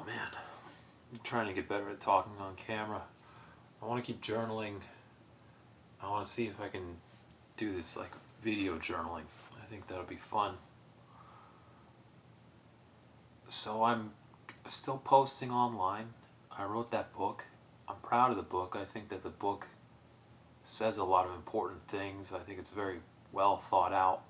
Oh man, I'm trying to get better at talking on camera. I want to keep journaling. I want to see if I can do this like video journaling. I think that'll be fun. So I'm still posting online. I wrote that book. I'm proud of the book. I think that the book says a lot of important things. I think it's very well thought out.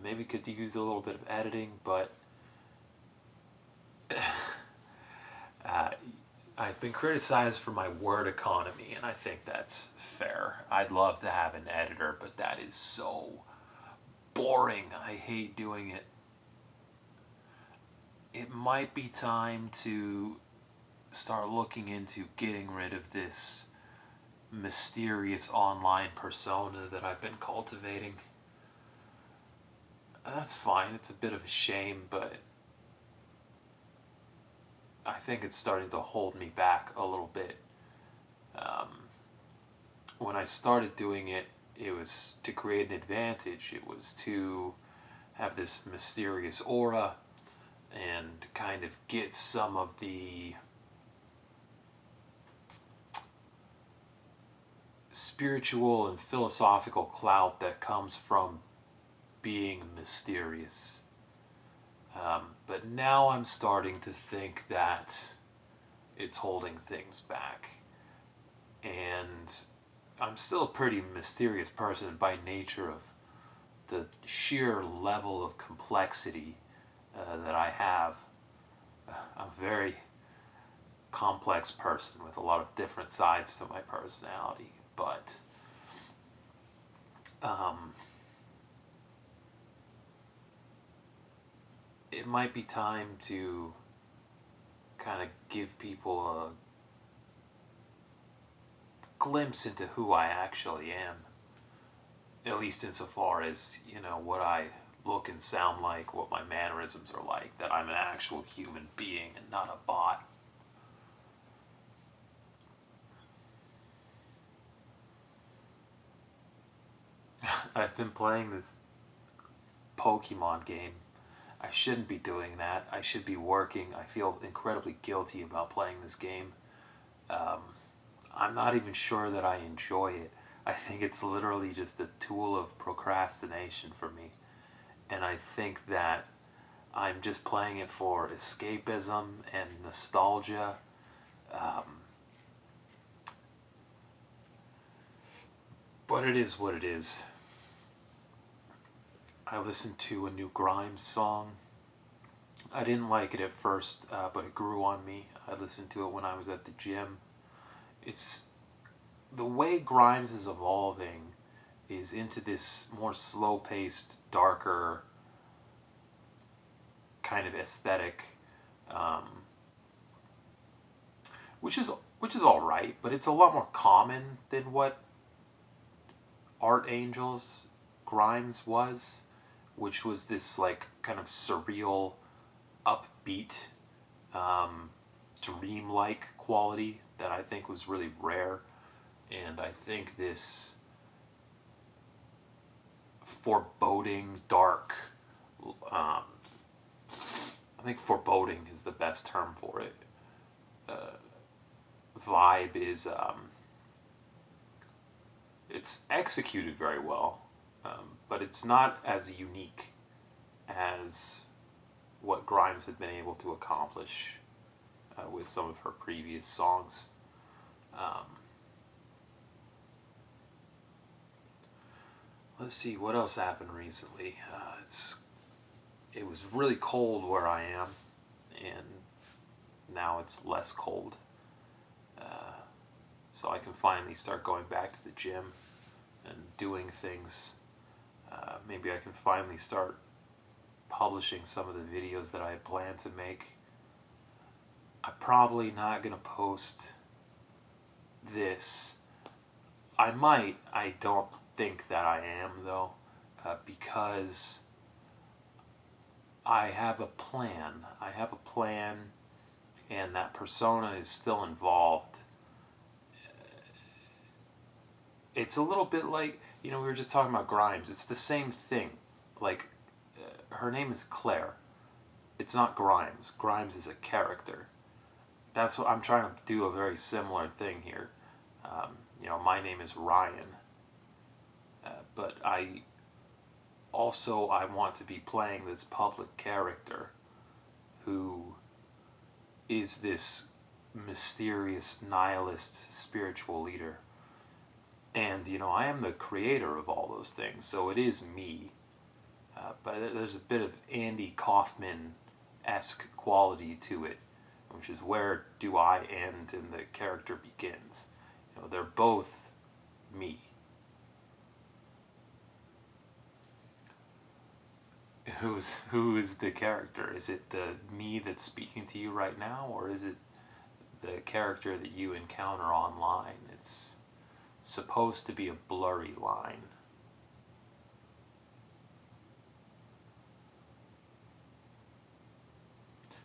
Maybe could use a little bit of editing, but uh, I've been criticized for my word economy, and I think that's fair. I'd love to have an editor, but that is so boring. I hate doing it. It might be time to start looking into getting rid of this mysterious online persona that I've been cultivating. That's fine. It's a bit of a shame, but I think it's starting to hold me back a little bit. When I started doing it, it was to create an advantage. It was to have this mysterious aura and kind of get some of the spiritual and philosophical clout that comes from being mysterious. But now I'm starting to think that it's holding things back. And I'm still a pretty mysterious person by nature of the sheer level of complexity that I have. I'm a very complex person with a lot of different sides to my personality, but it might be time to kind of give people a glimpse into who I actually am. At least insofar as, what I look and sound like, what my mannerisms are like, that I'm an actual human being and not a bot. I've been playing this Pokemon game. I shouldn't be doing that. I should be working. I feel incredibly guilty about playing this game. I'm not even sure that I enjoy it. I think it's literally just a tool of procrastination for me. And I think that I'm just playing it for escapism and nostalgia. But it is what it is. I listened to a new Grimes song. I didn't like it at first, but it grew on me. I listened to it when I was at the gym. It's the way Grimes is evolving is into this more slow-paced, darker kind of aesthetic, which is all right, but it's a lot more common than what Art Angels Grimes was, which was this like kind of surreal, upbeat, dreamlike quality that I think was really rare. And I think this foreboding, dark, I think foreboding is the best term for it. Vibe is, it's executed very well, but it's not as unique as what Grimes had been able to accomplish with some of her previous songs. Let's see what else happened recently. It was really cold where I am, and now it's less cold. So I can finally start going back to the gym and doing things. Maybe I can finally start publishing some of the videos that I had planned to make. I'm probably not going to post this. I might. I don't think that I am, though, because I have a plan. I have a plan, and that persona is still involved. It's a little bit like, we were just talking about Grimes. It's the same thing. Like, her name is Claire. It's not Grimes. Grimes is a character. that's what I'm trying to do, a very similar thing here. My name is Ryan, but I want to be playing this public character who is this mysterious nihilist spiritual leader. And I am the creator of all those things, so it is me. But there's a bit of Andy Kaufman-esque quality to it, which is where do I end and the character begins. They're both me. Who is the character? Is it the me that's speaking to you right now, or is it the character that you encounter online? It's supposed to be a blurry line.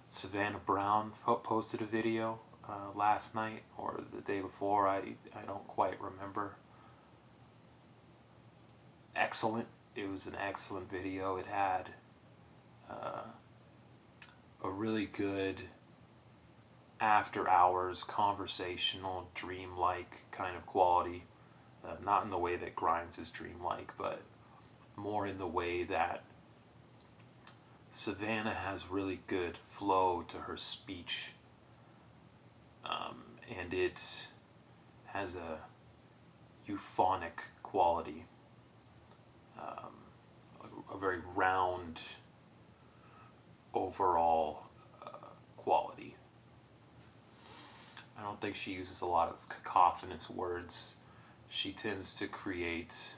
Savannah Brown posted a video last night or the day before. I don't quite remember. Excellent. It was an excellent video. It had a really good after hours conversational dreamlike kind of quality. Not in the way that Grimes is dreamlike, but more in the way that Savannah has really good flow to her speech, and it has a euphonic quality, a very round overall quality. I don't think she uses a lot of cacophonous words. She tends to create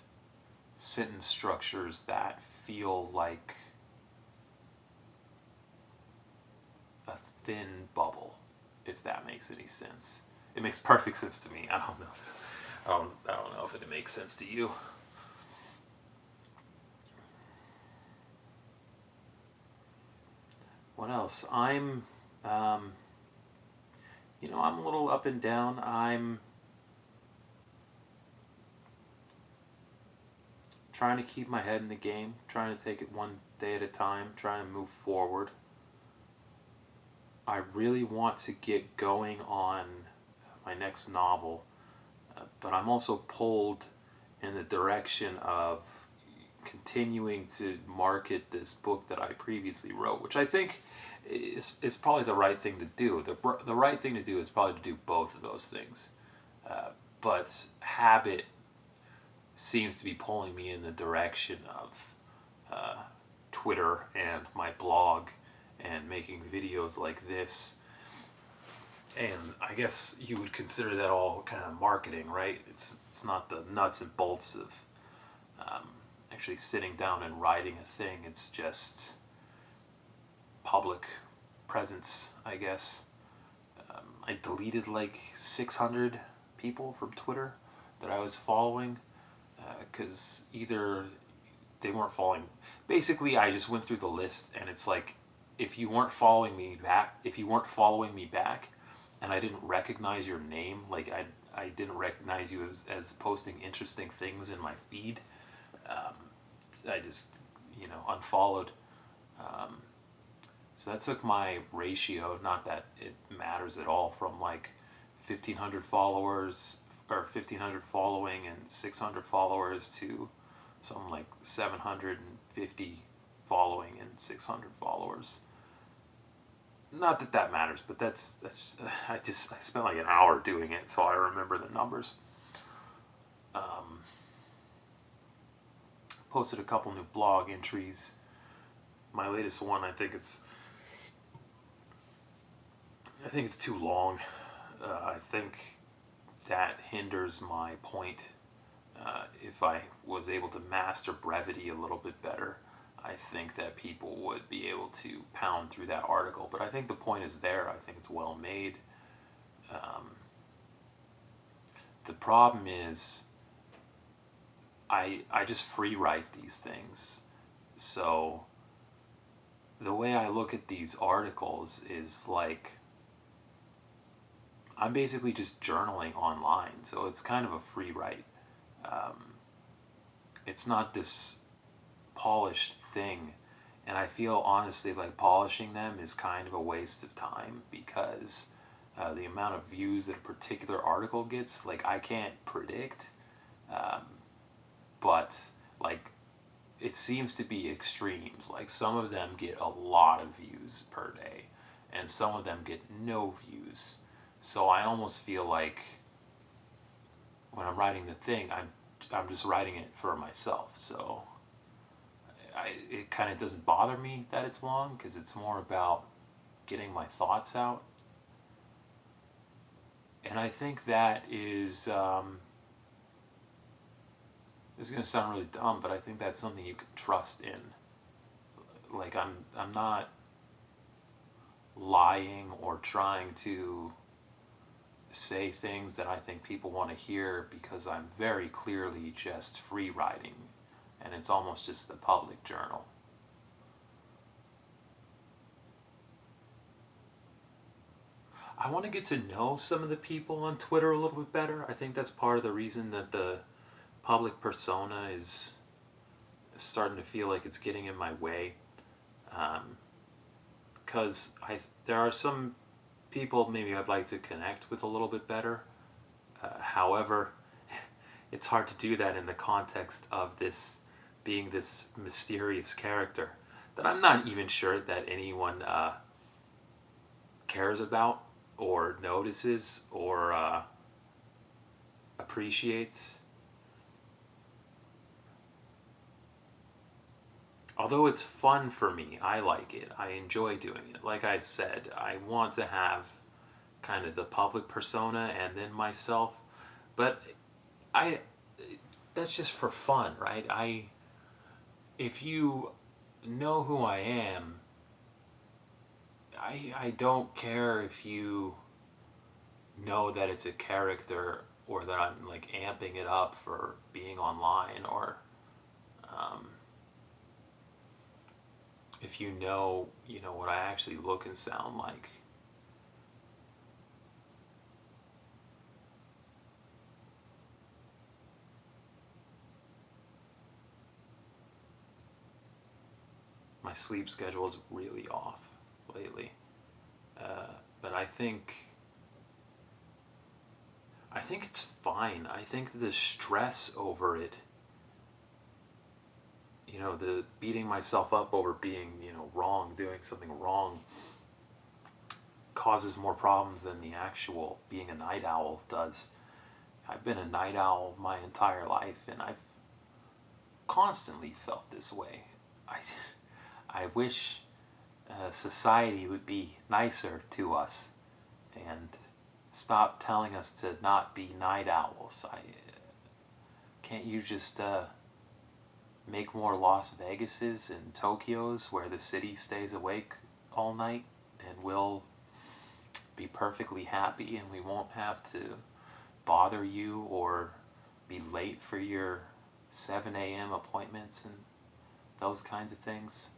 sentence structures that feel like a thin bubble, if that makes any sense. It makes perfect sense to me. I don't know. I don't know if it makes sense to you. What else? I'm a little up and down. I'm trying to keep my head in the game, trying to take it one day at a time, trying to move forward. I really want to get going on my next novel, but I'm also pulled in the direction of continuing to market this book that I previously wrote, which I think is probably the right thing to do. The right thing to do is probably to do both of those things. But habit seems to be pulling me in the direction of Twitter and my blog and making videos like this. And I guess you would consider that all kind of marketing, right? It's not the nuts and bolts of actually sitting down and writing a thing. It's just public presence, I guess. I deleted like 600 people from Twitter that I was following because either they weren't following. Basically, I just went through the list, and it's like if you weren't following me back, and I didn't recognize your name, like I didn't recognize you as posting interesting things in my feed. I just unfollowed. So that took my ratio, not that it matters at all, from like 1,500 followers or 1,500 following and 600 followers to something like 750 following and 600 followers. Not that that matters, but that's I spent like an hour doing it, so I remember the numbers. Posted a couple new blog entries. My latest one, I think it's too long. I think that hinders my point. If I was able to master brevity a little bit better, I think that people would be able to pound through that article. But I think the point is there. I think it's well made. The problem is I just free write these things. So the way I look at these articles is like I'm basically just journaling online. So it's kind of a free write. It's not this polished thing, and I feel honestly like polishing them is kind of a waste of time because The amount of views that a particular article gets, like, I can't predict, um, but like it seems to be extremes. Like some of them get a lot of views per day, and some of them get no views. So I almost feel like when I'm writing the thing, I'm just writing it for myself. So it kind of doesn't bother me that it's long because it's more about getting my thoughts out. And I think that is going to sound really dumb, but I think that's something you can trust in. Like I'm not lying or trying to say things that I think people want to hear, because I'm very clearly just free writing, and it's almost just the public journal. I want to get to know some of the people on Twitter a little bit better. I think that's part of the reason that the public persona is starting to feel like it's getting in my way. Because there are some people maybe I'd like to connect with a little bit better. However, it's hard to do that in the context of this being this mysterious character that I'm not even sure that anyone cares about or notices or appreciates. Although it's fun for me, I like it. I enjoy doing it. Like I said, I want to have kind of the public persona and then myself, but I that's just for fun, right? If you know who I am, I don't care if you know that it's a character or that I'm like amping it up for being online, or um, if you know what I actually look and sound like. My sleep schedule is really off lately, uh, but I think it's fine. I think the stress over it, the beating myself up over being, wrong, doing something wrong, causes more problems than the actual being a night owl does. I've been a night owl my entire life, and I've constantly felt this way. I, I wish society would be nicer to us and stop telling us to not be night owls. Can't you just make more Las Vegases and Tokyos where the city stays awake all night, and we'll be perfectly happy and we won't have to bother you or be late for your 7 a.m. appointments and those kinds of things?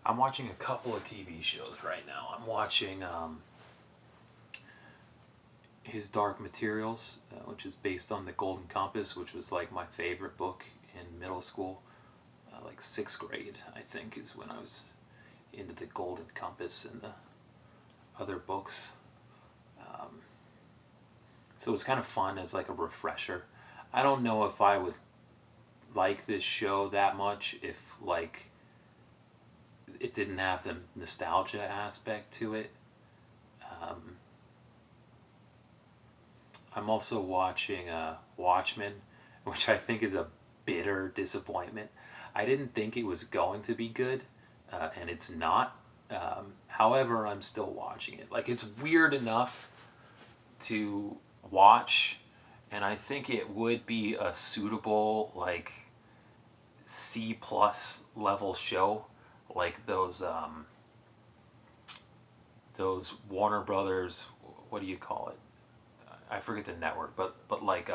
I'm watching a couple of TV shows right now. I'm watching his Dark Materials, which is based on the Golden Compass, which was like my favorite book in middle school. Like sixth grade, I think, is when I was into the Golden Compass and the other books. Um, so it was kind of fun as like a refresher. I don't know if I would like this show that much if like it didn't have the nostalgia aspect to it. Um, I'm also watching Watchmen, which I think is a bitter disappointment. I didn't think it was going to be good, and it's not. However, I'm still watching it. Like, it's weird enough to watch, and I think it would be a suitable, like, C plus level show, like those Warner Brothers. What do you call it? I forget the network, but like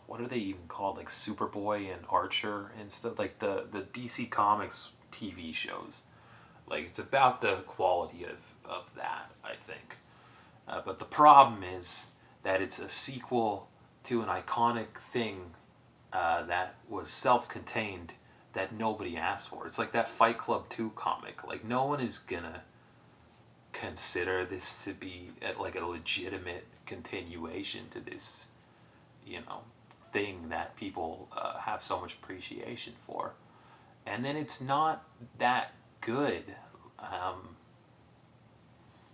what are they even called? Like Superboy and Archer and stuff. Like the DC Comics TV shows. Like, it's about the quality of that, I think. But the problem is that it's a sequel to an iconic thing that was self-contained that nobody asked for. It's like that Fight Club 2 comic. Like, no one is gonna consider this to be like a legitimate continuation to this, thing that people have so much appreciation for. And then it's not that good.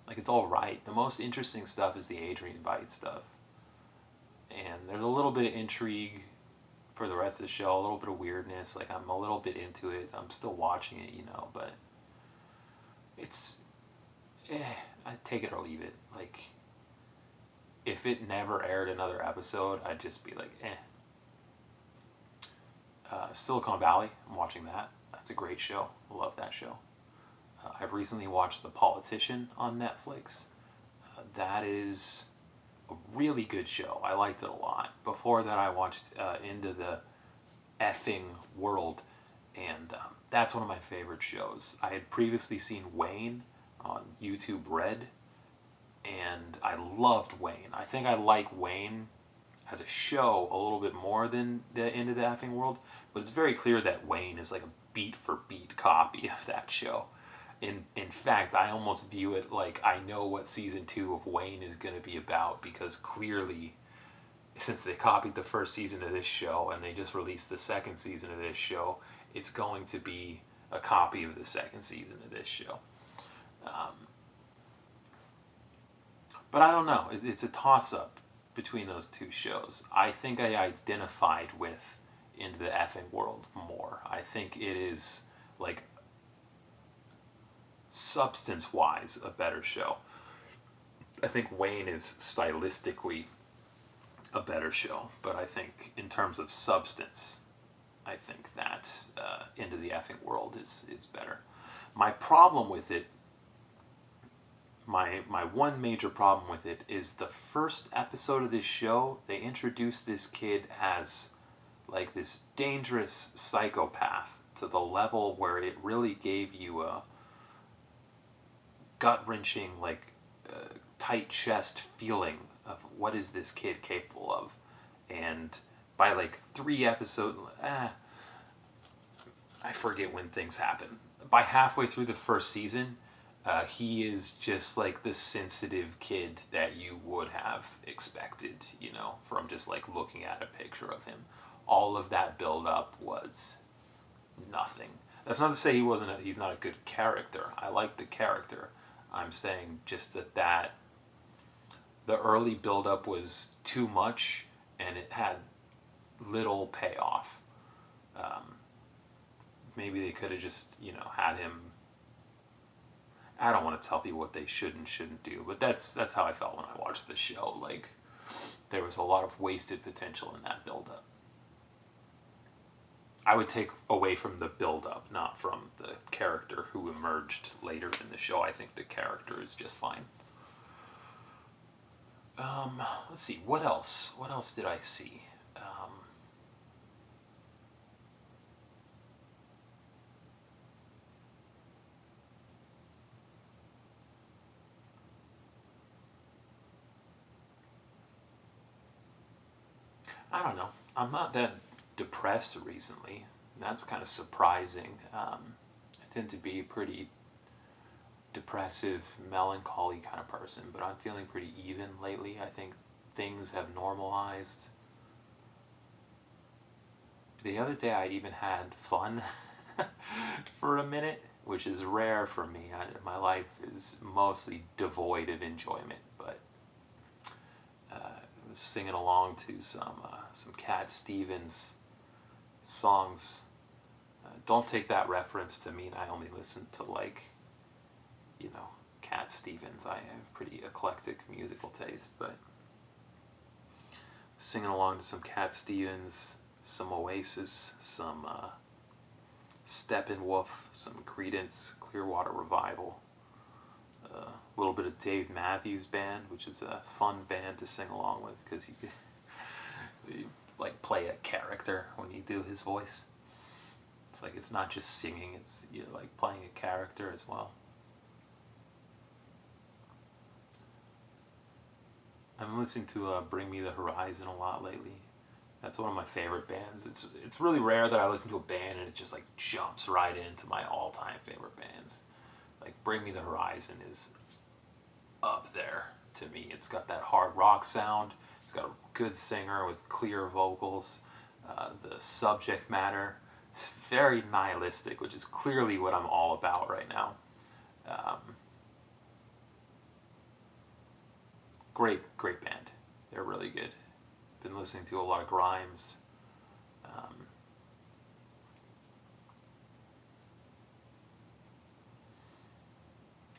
Like, it's all right. The most interesting stuff is the Adrian Veidt stuff. And there's a little bit of intrigue for the rest of the show, a little bit of weirdness. Like, I'm a little bit into it. I'm still watching it, but it's, I take it or leave it. Like, if it never aired another episode, I'd just be like, Silicon Valley, I'm watching that. That's a great show. I love that show. I've recently watched The Politician on Netflix. That is a really good show. I liked it a lot. Before that, I watched Into the Effing World, and that's one of my favorite shows. I had previously seen Wayne on YouTube Red, and I loved Wayne. I think I like Wayne as a show a little bit more than the Into the Effing World, but it's very clear that Wayne is like a beat for beat copy of that show. In fact, I almost view it like I know what season 2 of Wayne is going to be about, because clearly, since they copied the first season of this show and they just released the second season of this show, it's going to be a copy of the second season of this show. But I don't know. It's a toss-up between those two shows. I think I identified with Into the Effing World more. I think it is, like, substance-wise, a better show. I think Wayne is stylistically a better show, but I think in terms of substance, I think that Into the Effing World is better. My problem with it, my one major problem with it, is the first episode of this show, they introduced this kid as like this dangerous psychopath to the level where it really gave you a gut-wrenching, like, tight chest feeling of what is this kid capable of. And by like 3 episodes, I forget when things happen. By halfway through the first season, he is just like the sensitive kid that you would have expected, from just like looking at a picture of him. All of that build-up was nothing. That's not to say he's not a good character. I like the character. I'm saying just that the early build-up was too much and it had little payoff. Maybe they could have just, had him. I don't want to tell people what they should and shouldn't do, but that's how I felt when I watched the show. Like, there was a lot of wasted potential in that build-up. I would take away from the build-up, not from the character who emerged later in the show. I think the character is just fine. Let's see, what else? What else did I see? I don't know. I'm not that depressed recently. That's kind of surprising. I tend to be a pretty depressive, melancholy kind of person, but I'm feeling pretty even lately. I think things have normalized. The other day I even had fun for a minute, which is rare for me. My life is mostly devoid of enjoyment, but I was singing along to some Cat Stevens songs. Don't take that reference to mean I only listen to, like, Cat Stevens. I have pretty eclectic musical taste, but singing along to some Cat Stevens, some Oasis, some Steppenwolf, some Creedence Clearwater Revival, a little bit of Dave Matthews Band, which is a fun band to sing along with because you like play a character when you do his voice. else. Like it's not just singing; it's you're like playing a character as well. I've been listening to Bring Me the Horizon a lot lately. That's one of my favorite bands. It's really rare that I listen to a band and it just like jumps right into my all time favorite bands. Like Bring Me the Horizon is up there to me. It's got that hard rock sound. It's got a good singer with clear vocals. The subject matter is very nihilistic, which is clearly what I'm all about right now. Um, great band. They're really good. Been listening to a lot of Grimes. Um,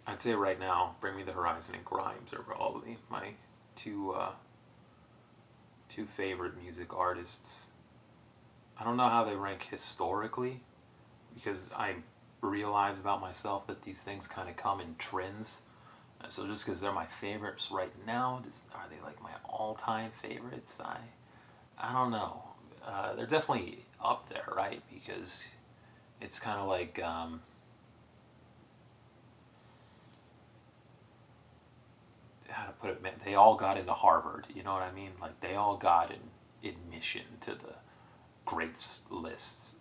I'd say right now, Bring Me the Horizon and Grimes are probably my two two favorite music artists. I don't know how they rank historically, because I realize about myself that these things kind of come in trends. So just because they're my favorites right now, are they like my all-time favorites? I don't know. They're definitely up there, right? Because it's kind of like how to put it, man. They all got into Harvard. You know what I mean? Like they all got an admission to the greats lists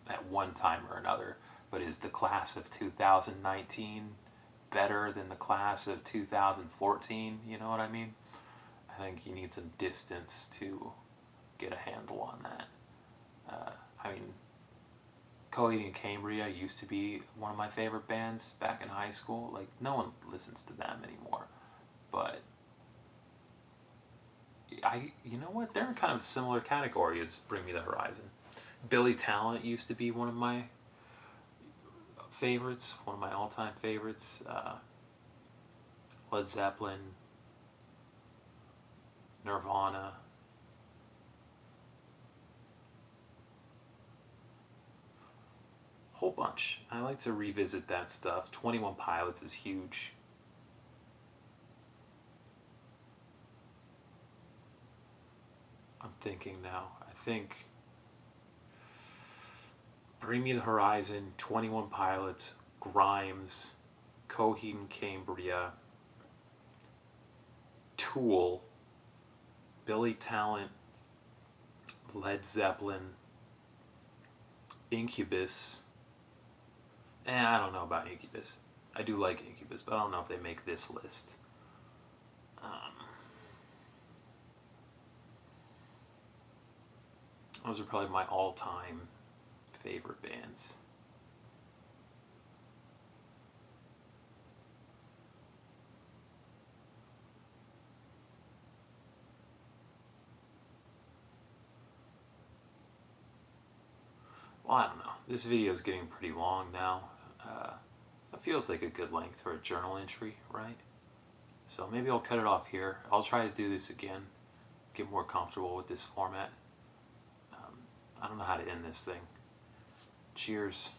at one time or another. But is the class of 2019 better than the class of 2014? You know what I mean? I think you need some distance to get a handle on that. I mean, Coheed and Cambria used to be one of my favorite bands back in high school. Like, no one listens to them anymore. But you know what? They're in kind of a similar category as Bring Me the Horizon. Billy Talent used to be one of my favorites, one of my all-time favorites. Led Zeppelin, Nirvana. Whole bunch. I like to revisit that stuff. 21 Pilots is huge. I'm thinking now. I think Bring Me the Horizon, 21 Pilots, Grimes, Coheed and Cambria, Tool, Billy Talent, Led Zeppelin, Incubus. I don't know about Incubus. I do like Incubus, but I don't know if they make this list. Those are probably my all-time favorite bands. Well, I don't know. This video is getting pretty long now. It feels like a good length for a journal entry, right? So maybe I'll cut it off here. I'll try to do this again, get more comfortable with this format. I don't know how to end this thing. Cheers.